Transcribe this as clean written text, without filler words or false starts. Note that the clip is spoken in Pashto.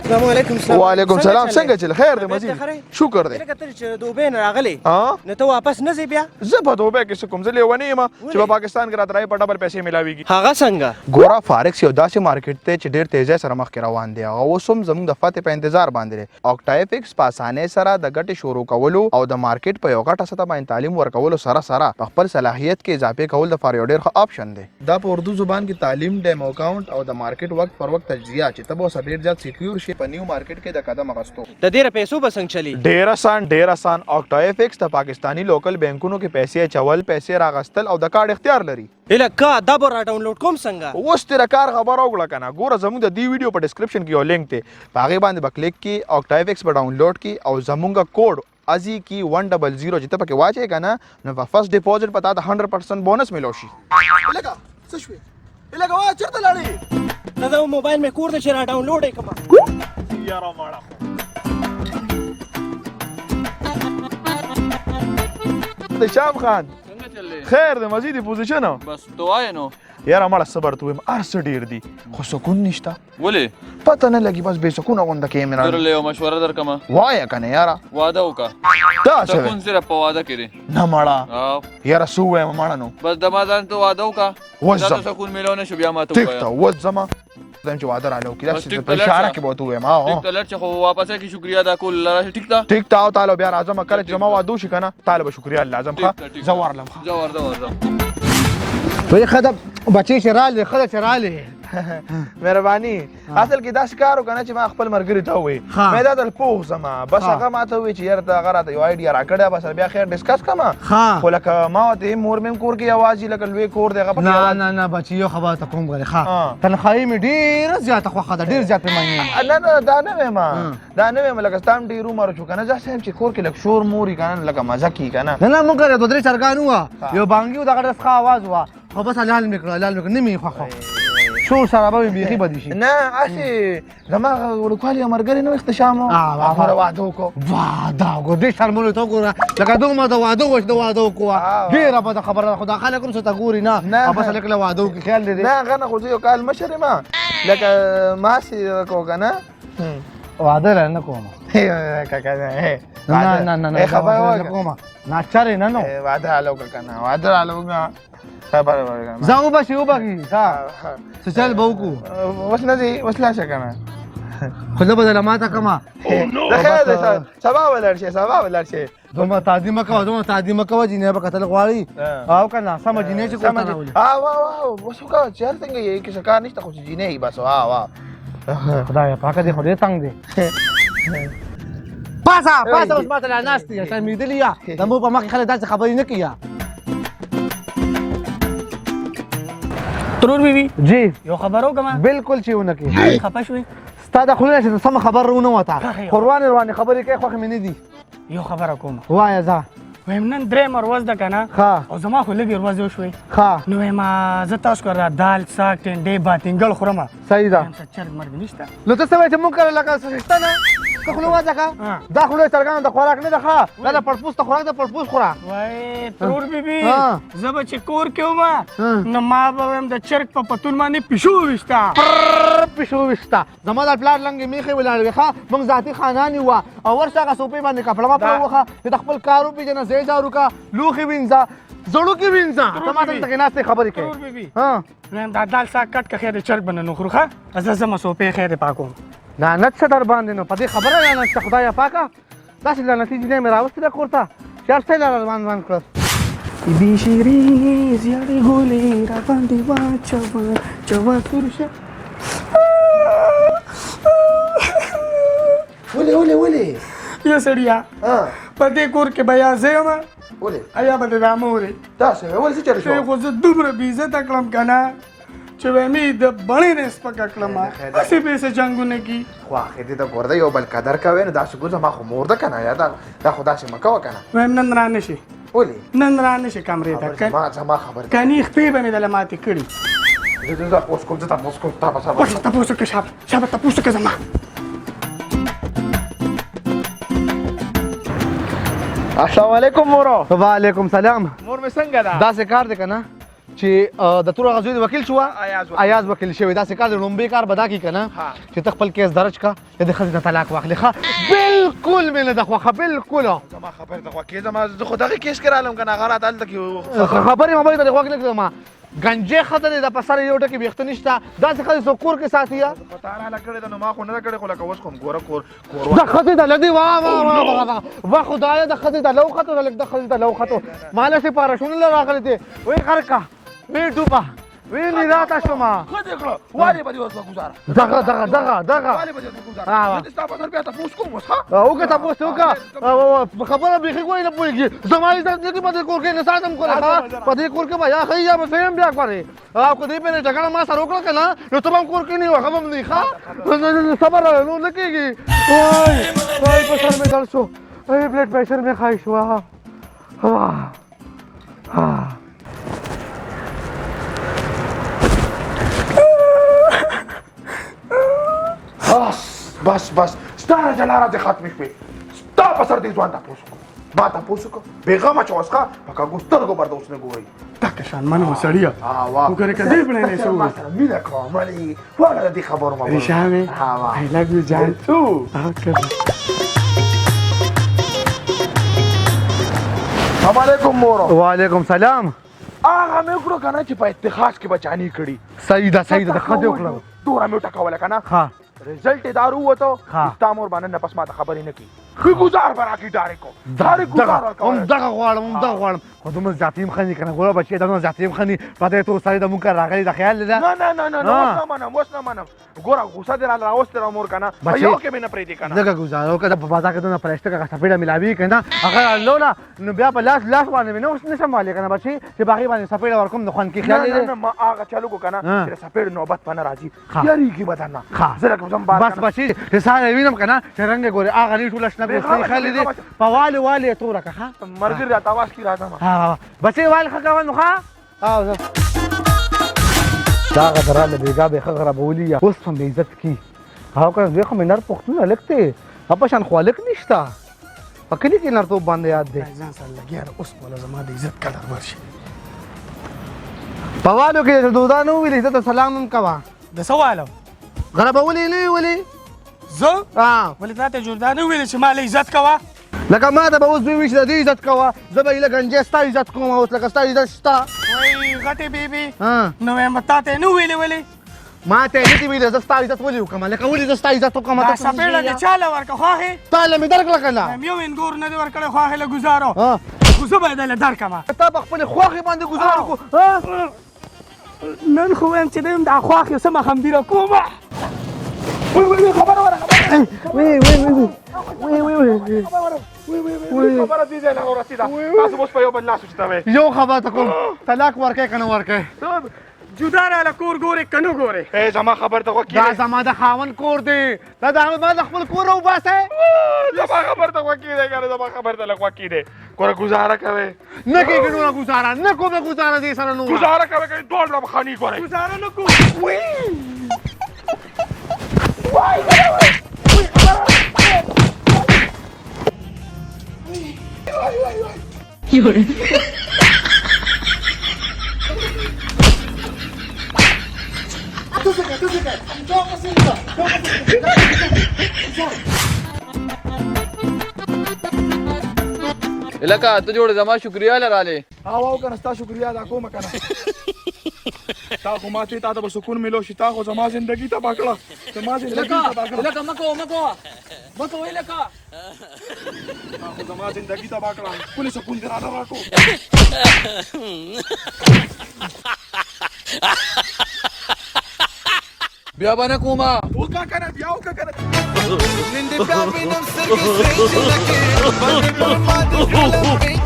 السلام علیکم. وعلیکم سلام. څنګه چل خیر دی مزید شکر دی. لکه ته چې دوبۍ نه راغلی ها نو ته واپس نه ځې بیا؟ زه په دوبۍ کې څه کوم زه لیونی یم چې په پاکستان کې راته رایې په ډبل پیسې میلاویږي. هغه څنګه؟ ګوره فارکس یو داسې مارکیټ دی چې ډېر تیزی سره مخکې روان دی او اوس هم زموږ د فتح په انتظار باندې دی. اوکټایفکس په اسانۍ سره د ګټې شروع کولو او د مارکیټ په یو غټه سطح باندې تعلیم ورکولو سره سره په خپل صلاحیت کې اضافه کول دپاره یو ډېر ښه آپشن دی. دا په اردو زبان کې تعلیم ډیمو اکاونټ او د مارکیټ وخت پر وخت تجزیه چې ته به اوس ډېر زیات سیکیور شي په نیو مارکیټ کې د قدم اخیستو. د ډېره پیسو به څنګه چلی؟ ډېر آسان. اوکټایفکس د پاکستانی لوکل بینکونو کې پیسې اچول، پیسې راغستل او د کارډ اختیار لري. الکا دا به را ډاونلوډ کوم څنګه؟ اوس تیره کار خبره وکړه کنه. ګوره زموږ د دې ویډیو په ډسکرپشن کې یو لینک دی، په هغې باندې به کلیک کی، اوکټایفکس به ډاونلوډ کی او زموږ کوډ ازي کی 100 چې ته پکې واچې کنه نو په فرست ډیپوزټ په تا ته 100% بونس ملو شي. الکا څه شوې؟ الکا وا چېرته لاړې؟ دا موبایل مې کور ته چې را ډاونلوډ یې کړم. یاره ماړه د شام خان څنګه چلې؟ خیر د مزید پوزیشن بس تو وایې نو. یاره ماړه صبر ته وایم هر څه ډېر دي خو سکون نشته. ولې؟ پته نه لګي بس بې سکونه غونده کې مې درله یو مشوره درکمه. وایه کنه یاره واده وکړه. دا څه سکون صرف په واده کې دی. نه ماړه او یاره څه ووایم ماړه نو بس د ما ځان ته واده وکړه. اوس دا ځم ته سکون میلو نه شو بیا ما ته ټیک ته ووایه. اوس ځمه زم چې واده راله وکړي بس داسې ټیک په ته اشاره لاړ کې به ورته ووایم ټیک ته لړ چې خو واپس کې شکریا ادا کول راشه. ټیک ته ټیک ته او تعالی بیا راځم کله چې زما واده وشي کنه تعالی به شکریا لازم ټیک ښه ته، ټیک زه ته. ورلم ښه. زه ورځم. وایي ښه بچی چې راغلی ښه ده چې راغلی. مهرباني اصل کې داسې کار وکړه چې ما خپل ملګري ته ووایي مې دا دل پوه زما بس هغه ما ته ووایي چې یاره ته هغه راته یو آیډیا راکړی بس بیا خیر ډسکس کړم خو لکه ما ورته مور مې هم کور کې یوازې لکه لوی کور دی هغه نه نه بچي یو خبره ته کوم غواړي ښه تنخواهي مې ډېره زیاته خوښه ده ډېر زیات مې نه دا نه وایم لکه ستا هم ډېر عمر شو که نه زه صاحب چې کور کې لږ شور مور وي که نه لکه مزه کي که نه نه موږ کړی دوه درې چرګان وه یو بانګي و دغه ډېر ښه آواز وه خو بس حلال مې کړه نه مې خوښه شور سره به مې بیخي بدي شي نه هسې زما ورکوالي یو ملګري نه و اختشام و هغه واده وکړو واده وکړو ډېر شرمولو ته وګوره لکه دومره د واده وش د واده وکړو ډېره بده خبره ده خو دا خلک هم څه ته ګوري نه او بس هلک له واده وکړي خیال دې دی نه هغه نه خو زه یو کال مشر یم لکه ما هسې کوو که نه واده له نه کوم نه خبره نه کوم ناچارې نه نو واده حاله وکړه که نه واده حاله وکړه خبره وکړه ځه وبشي وبکي څه چل به وکړو اوس نه ځي اوس لاړ شه که نه خو زه به درله ماته کړمه د خیر دی سبا به لاړ شې دومره تعدي مه کوه جینۍ به کتل غواړي او که نه سمه جینۍ چې کور ته راولي اوس وکړه چې هر څنګه یې کیسه کار نشته خو چې جینۍ وي بس خدایه پاکه دی خو ډېر تنګ دی پاسه اوس ماته لا ناست یې شرمېدلي یا زموږ په مخ کې خلک داسې خبرې نه کوي ترور بیبي جی یو خبر وکړم بالکل چې ونه کوي خفه شوې ستا د خولې نه چې سمه خبر ونه وته خو روانې خبرې کوي خوښې مې نه دي یو خبره کوم وایه ځه وایم نن درېیم ورځ ده که نه او زما خو لږې ورځې وشوې نو وایم زه تاسو کره دال ساګ ټنډې باتینګل خورم صحیح ده چرګ مرګ نشته نو ته څه وایې چې مونږ کره لکه شته نه که خوله وځه که دا خوله چرګانو د خوراک نه ده ښه دا د پړپوس ته خوراک د پړپوس خوره وای ترور بیبي زه به چې کور کې وم نو ما به وایم د چرګ په پتون باندې پیشو ویشته پیشو ویشته زما د پلار لنګې میښې ولاړې وې ښه موږ ذاتي خانان یو او ورشه هغه صوفې باندې کپړه وپړه وښه چې د خپل کار وپېژنه ځای جارو کا لوښې وینځه زړوکې وینځه ته ماته دلته ناستې خبرې کوې ترور بیبي وایم دا دال ساګ کټ که خیر د چرګ به نه نخورو ښه زه ځمه صوفې خیر پاکوم لعنت شه در باندې نو په دې خبره لعنت شه خدایه پاکه داسې لعنتي جینۍ مې راوستې ده کور ته چې هر څه یې روان کړل بې شیرینې زیړې ګولې راباندې واچوه ترشه ولې یا سړیا په دې کور کې به یا زه یم یا به د دا مورې داسې ولې څه چل شو خو زه دومره بې عزته کړم که نه چې وایم د بڼې نه سپکه کړم هسې پیسې جنګونه کي خو آخر دې ته ګوره یو بل قدر کوې نو داسې ګوره زما خو مور ده که نه یا دا خو داسې مه کوه که نه وایم نن را نه شي ولې نن را نه شي کمرې ته زما خبر کني خپې به مې دله ماتې کړي زه تپوس کوم تا به صبر ورشه تپوس وکړه شابه تپوس وکړه زما السلام علیکم مورو وعلیکم سلام مور مې څنګه ده داسې کار دی که نه چې د تور غزوی وکیل شو ایاز وکیل. ایاز وکیل شوی دا څه کار د لومبي کار بدا کی کنه ها. چې ته خپل کیس درج کا د ښځې نه طلاق واخلې ښه بالکل مې نه ده خوښه بالکل زما خبر ته خو کې زما زه خو دغه کیس کرالم کنه هغه راته هلته کې خبرې مې ته خوښ نه کړم ما گنجې خطر د پسر یو ټکی بیخته نشته دا څه خدای سو کور کې ساتي یا پتا نه کړی دا نو ما خو نه کړی خو لکه اوس کوم ګوره کور دا خدای د لدی وا خدای د خدای د لو خطر لک د خدای د لو خطر مال سي پارشون راغلی ته وای خرکا وی ډوبا وی نیراتا شما خدای کړه واري به اوس گزاره دغه واري به گزاره دې تاسو په بیا تاسو کوم اوس ها اوګه تاسو وکا خبره به کوی نه پويږي زمای د دې په کور کې نه ساتم کوله په دې کور کې بیا خیا به سیم بیا کوي او کدی په نه ټکړه ما سره وکړه کنه نو ته کور کې نه وخه هم نه ښه صبر نو نه کېږي وای په سر مې دل شو ای بلډ پریشر مې خای شو بس ستاره جلاره دې ختم شوې ستا په سر دې ځوان تاسو کو ما تاسو کو بیغمه چوسخه پکا ګسترګو برد اوس نه ګوري تک شان منو سړیا واه وګوره کدی بلې نه سو ما سره مینه کوم مالي ولا دې خبرو ما ریشامه واه I love you جان تو السلام علیکم مورو وعلیکم سلام هغه مې کړو کنه چې په اتخاذ کې بچانی کړي صحیح ده د خدای وکړه دوره مې ټکاوله کنه ها رزلټ یې دارو وته ها. ستا مور باندې نه پس ما ته خبرې نه کی خو گزار برا کی ډایرکټ گزار هم دغه غواړم خو دومره ذاتیم خني کنه ګوره بچی دغه ذاتیم خني پته ته سړی د مونږ راغلی د خیال ده نه اوس نه منم ګوره غوسه دې را راوستې را مور کنه یو کې مې نه پرېږدي کنه دغه گزارو کده په بازار کې دونه پرشته کا سپېډه ملاوي کنه هغه لولا نو بیا په لاس باندې نو نشم مالې کنه بچی چې باغی باندې سپېډه ورکوم د خوان کې خیال نه ما هغه چالو کو کنه چې سپېډ نوبت پنه راځي یاري کې بدن زه کوم زم بس بچی چې ساره وینم کنه چې رنگ ګوره هغه نه ټول شنه ګوسې خالي دي په والي تور کا ها مرګ را تاواز کی راځم ها بچی وال خګاون نو ها او دا غدراله بیګا به خغره بولی اوس هم عزت کی هاو کنه زه خو منر پختونه لکته اپا شان خالق نشتا پکلی کې نرتو باندې یاد دی ځان سره لګیا اوس ولا زما د عزت قدر ورشي پوالو کې دودانو ویلې ته سلام هم کوا د سوالو غره بولی نه ویلې زه ها ولې ته جوړدان ویل چې مال عزت کوا لکه ما ته به اوس وی چې د دې عزت کوا زه به یې لګنجې ستا عزت کوم اوس لکه ستا عزت شتا وای غټه بیبي ها نو متا ته نو ویلې ما ته دې ویل زه ستا عزت ولې وکم لکه ولې زه ستا عزت وکم دا سپېړه دې چاله ورکه خواه تعالی مې درکړه کنه مې وین ګور نه دې ورکړه خواه له گزارو ها خو به دل درکما ته په خپل خوخي باندې گزار کو ها نن خو هم چې دم دا خواه یې سم خمبيره کومه وی خبر وره وی خبره دې نه اورسیدا تاسو اوس په یو بل لاس وچتاوي یو خبر ته کوم طلاق ورکې کنه ورکې جدا را کور ګوره کنو ګوره اے زما خبر ته وکی دا زما د خاون کور دی دا د ما د خپل کور او باسه زما خبر ته وکی دی کنه زما خبر ته لګ وکی دی ګوره گزاره کوي نه کې ګنو گزارا نه کومه گزارا دې سره نو گزاره کوي کنه ډول رب خاني ګوره گزاره نه کو وی لکه ته جوړ زما شکریا لراله او کنه ستا شکریا ادا کوم کنه تا خو ماته تا ته سکون ملو شي تا خو زما زندگی ته باکړه زما زندگی ته باکړه لکه مکو لکه تا خو زما زندگی ته باکړه کله سکون درا راکو بیا باندې کومه وکا کنه بیا وکا کنه Ninde bia binam sergi stage lake, bande bia mad